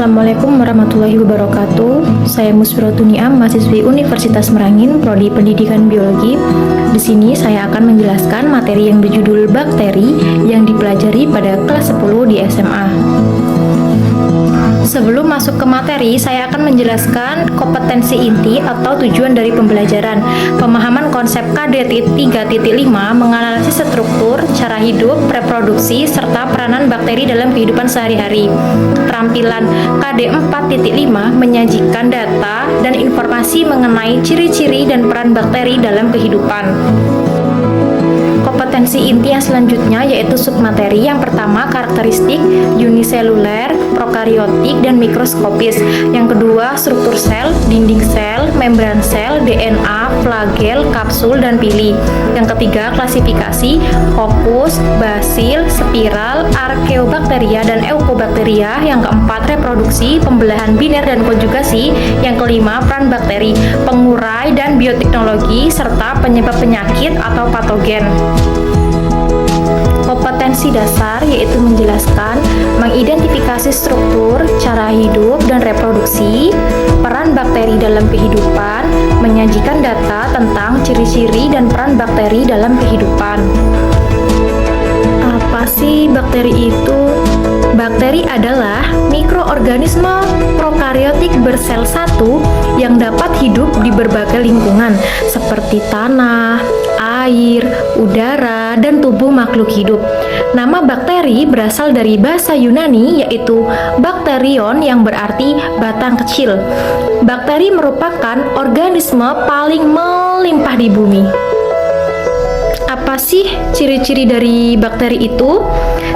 Assalamualaikum warahmatullahi wabarakatuh. Saya Musfiratun Niam, mahasiswi Universitas Merangin, Prodi Pendidikan Biologi. Di sini saya akan menjelaskan materi yang berjudul bakteri yang dipelajari pada kelas 10 di SMA. Sebelum masuk ke materi, saya akan menjelaskan kompetensi inti atau tujuan dari pembelajaran. Pemahaman konsep KD 3.5 menganalisis struktur, cara hidup, reproduksi, serta peranan bakteri dalam kehidupan sehari-hari. Keterampilan KD 4.5 menyajikan data dan informasi mengenai ciri-ciri dan peran bakteri dalam kehidupan. Kompetensi inti yang selanjutnya yaitu submateri. Yang pertama, karakteristik uniseluler, prokariotik, dan mikroskopis. Yang kedua, struktur sel, dinding sel, membran sel, DNA, flagel, kapsul, dan pili. Yang ketiga, klasifikasi, kokus, basil, spiral, arkeobakteria, dan eukobakteria. Yang keempat, reproduksi, pembelahan biner dan konjugasi. Yang kelima, peran bakteri, pengurai dan bioteknologi, serta penyebab penyakit atau patogen. Kompetensi dasar yaitu menjelaskan, mengidentifikasi struktur, cara hidup dan reproduksi, peran bakteri dalam kehidupan, menyajikan data tentang ciri-ciri dan peran bakteri dalam kehidupan. Apa sih bakteri itu? Bakteri adalah mikroorganisme prokariotik bersel satu yang dapat hidup di berbagai lingkungan seperti tanah, air, udara, dan tubuh makhluk hidup. Nama bakteri berasal dari bahasa Yunani yaitu bakterion yang berarti batang kecil. Bakteri merupakan organisme paling melimpah di bumi. Apa sih ciri-ciri dari bakteri itu?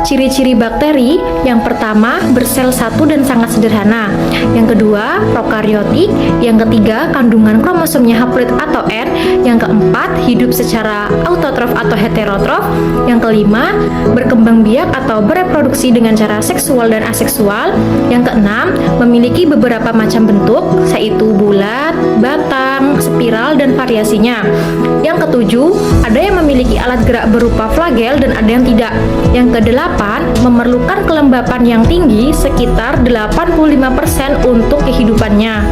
Ciri-ciri bakteri yang pertama, bersel satu dan sangat sederhana. Yang kedua, prokariotik. Yang ketiga, kandungan kromosomnya haploid atau N. Yang keempat, hidup secara autotrof atau heterotrof. Yang kelima, berkembang biak atau bereproduksi dengan cara seksual dan aseksual. Yang keenam, memiliki beberapa macam bentuk, yaitu bulat, batang, spiral, dan variasinya. Yang ketujuh, ada yang memiliki alat gerak berupa flagel dan ada yang tidak. Yang kedelapan, memerlukan kelembapan yang tinggi sekitar 85% untuk kehidupannya.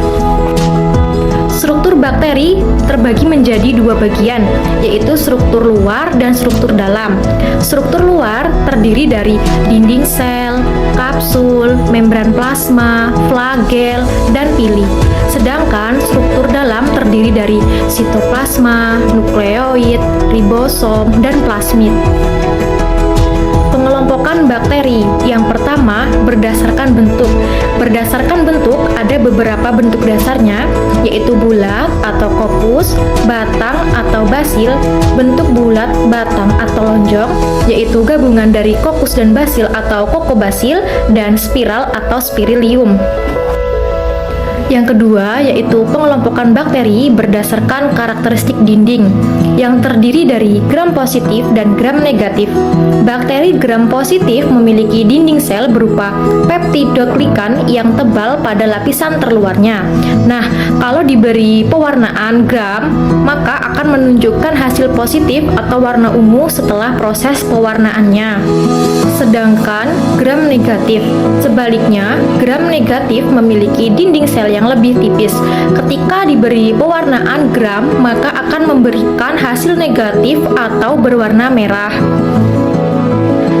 Struktur bakteri terbagi menjadi dua bagian, yaitu struktur luar dan struktur dalam. Struktur luar terdiri dari dinding sel, kapsul, membran plasma, flagel, dan pili. Sedangkan struktur dalam terdiri dari sitoplasma, nukleoid, ribosom, dan plasmid. Pengelompokan bakteri yang pertama berdasarkan bentuk. Berdasarkan bentuk ada beberapa bentuk dasarnya, yaitu bulat atau kopus, batang atau basil, bentuk bulat, batang atau lonjong, yaitu gabungan dari kokus dan basil atau kokobasil, dan spiral atau spirilium. Yang kedua yaitu pengelompokan bakteri berdasarkan karakteristik dinding yang terdiri dari gram positif dan gram negatif. Bakteri gram positif memiliki dinding sel berupa peptidoglikan yang tebal pada lapisan terluarnya. Nah, kalau diberi pewarnaan gram, maka akan menunjukkan hasil positif atau warna ungu setelah proses pewarnaannya. Sedangkan gram negatif, sebaliknya, gram negatif memiliki dinding sel yang lebih tipis. Ketika diberi pewarnaan gram, maka akan memberikan hasil negatif atau berwarna merah.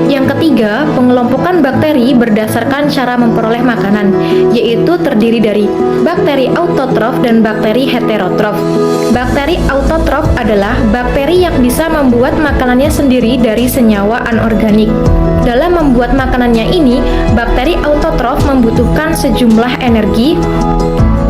Yang ketiga, pengelompokan bakteri berdasarkan cara memperoleh makanan, yaitu terdiri dari bakteri autotrof dan bakteri heterotrof. Bakteri autotrof adalah bakteri yang bisa membuat makanannya sendiri dari senyawa anorganik. Dalam membuat makanannya ini, bakteri autotrof membutuhkan sejumlah energi.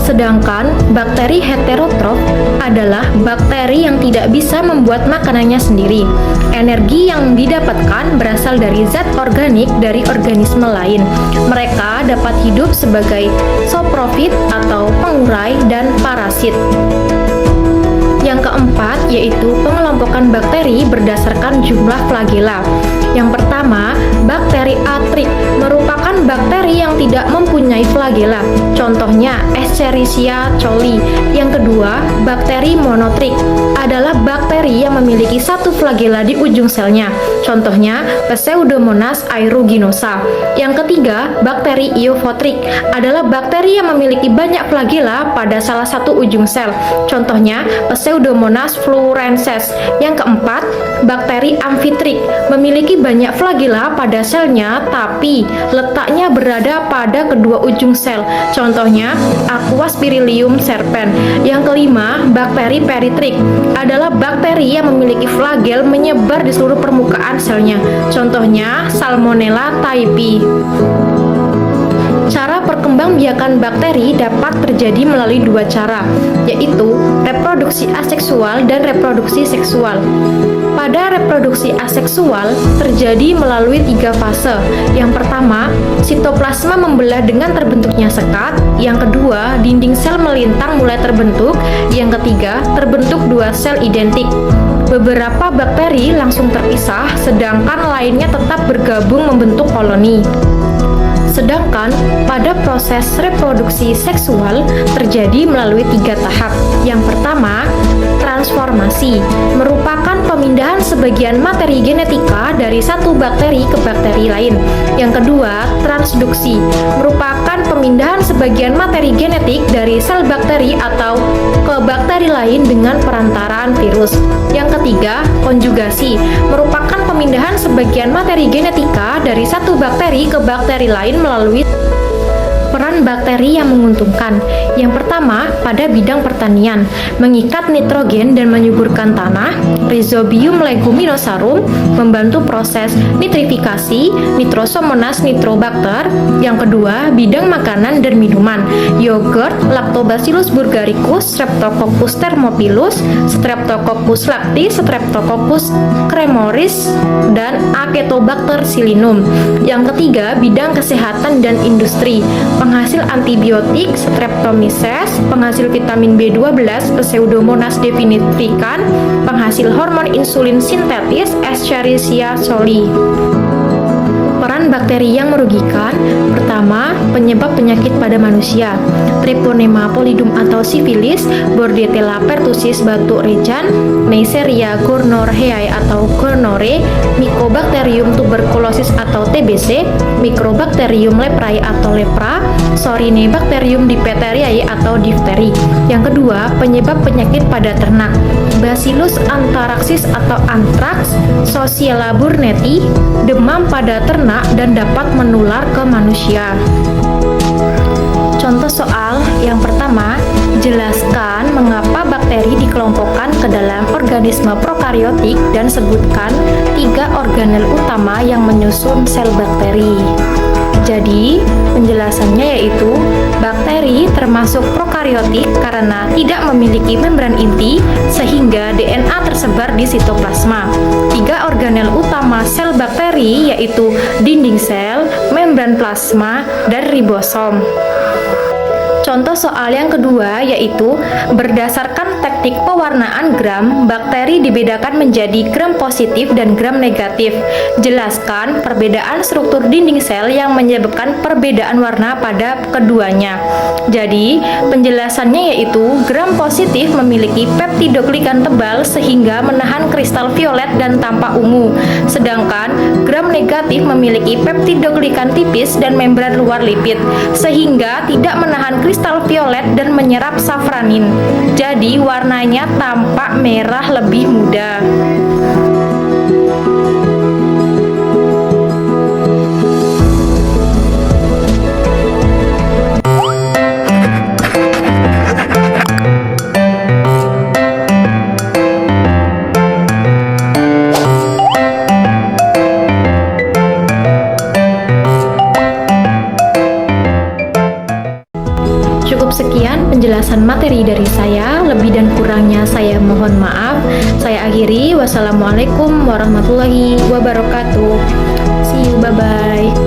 Sedangkan bakteri heterotrof adalah bakteri yang tidak bisa membuat makanannya sendiri. Energi yang didapatkan berasal dari zat organik dari organisme lain. Mereka dapat hidup sebagai saprofit atau pengurai dan parasit. Yang keempat yaitu pengelompokan bakteri berdasarkan jumlah flagela. Yang pertama, bakteri atrik merupakan bakteri yang yang tidak mempunyai flagela. Contohnya Escherichia coli. Yang kedua, bakteri monotrik adalah bakteri yang memiliki satu flagela di ujung selnya. Contohnya Pseudomonas aeruginosa. Yang ketiga, bakteri eufotrik adalah bakteri yang memiliki banyak flagela pada salah satu ujung sel. Contohnya Pseudomonas fluorescens. Yang keempat, bakteri amfitrik memiliki banyak flagela pada selnya tapi letaknya berada pada kedua ujung sel. Contohnya Aquaspirillum serpens. Yang kelima, bakteri peritrik adalah bakteri yang memiliki flagel menyebar di seluruh permukaan selnya. Contohnya Salmonella typhi. Cara perkembangbiakan bakteri dapat terjadi melalui dua cara, yaitu reproduksi aseksual dan reproduksi seksual. Pada reproduksi aseksual terjadi melalui 3 fase. Yang pertama, sitoplasma membelah dengan terbentuknya sekat. Yang kedua, dinding sel melintang mulai terbentuk. Yang ketiga, terbentuk 2 sel identik. Beberapa bakteri langsung terpisah, sedangkan lainnya tetap bergabung membentuk koloni. Sedangkan pada proses reproduksi seksual terjadi melalui 3 tahap. Yang pertama, transformasi merupakan pemindahan sebagian materi genetika dari satu bakteri ke bakteri lain. Yang kedua, transduksi merupakan pemindahan sebagian materi genetik dari sel bakteri atau ke bakteri lain dengan perantaraan virus. Yang ketiga, konjugasi merupakan pemindahan sebagian materi genetika dari satu bakteri ke bakteri lain melalui peran bakteri yang menguntungkan. Yang pertama, pada bidang pertanian, mengikat nitrogen dan menyuburkan tanah. Rhizobium leguminosarum membantu proses nitrifikasi Nitrosomonas nitrobacter. Yang kedua, bidang makanan dan minuman, yogurt, Lactobacillus bulgaricus, Streptococcus thermophilus, Streptococcus lactis, Streptococcus cremoris, dan Acetobacter sillinum. Yang ketiga, bidang kesehatan dan industri, penghasil antibiotik Streptomyces, penghasil vitamin B12 Pseudomonas definitrican, penghasil hormon insulin sintetis Escherichia coli. Peran bakteri yang merugikan. Pertama, penyebab penyakit pada manusia, Treponema pallidum atau sifilis, Bordetella pertussis batuk rejan, Neisseria gonorrhoeae atau gonorrhea, Mycobacterium tuberculosis atau TBC, Microbacterium leprae atau lepra, Sorinebacterium diphtheriae atau difteri. Yang kedua, penyebab penyakit pada ternak, Bacillus anthracis atau anthrax, Shigella burnetii, demam pada ternak dan dapat menular ke manusia. Contoh soal yang pertama, jelaskan mengapa bakteri dikelompokkan ke dalam organisme prokariotik dan sebutkan 3 organel utama yang menyusun sel bakteri. Jadi, penjelasannya yaitu bakteri termasuk prokariotik karena tidak memiliki membran inti sehingga DNA tersebar di sitoplasma. 3 organel utama sel bakteri yaitu dinding sel, membran plasma, dan ribosom. Contoh soal yang kedua yaitu berdasarkan teknik pewarnaan gram, bakteri dibedakan menjadi gram positif dan gram negatif. Jelaskan perbedaan struktur dinding sel yang menyebabkan perbedaan warna pada keduanya. Jadi, penjelasannya yaitu gram positif memiliki peptidoglikan tebal sehingga menahan kristal violet dan tampak ungu. Sedangkan gram negatif memiliki peptidoglikan tipis dan membran luar lipid sehingga tidak menahan kristal violet dan menyerap safranin. Jadi warnanya tampak merah lebih muda. Cukup sekian penjelasan materi dari saya, lebih dan kurangnya saya mohon maaf. Saya akhiri, wassalamualaikum warahmatullahi wabarakatuh. See you, bye-bye.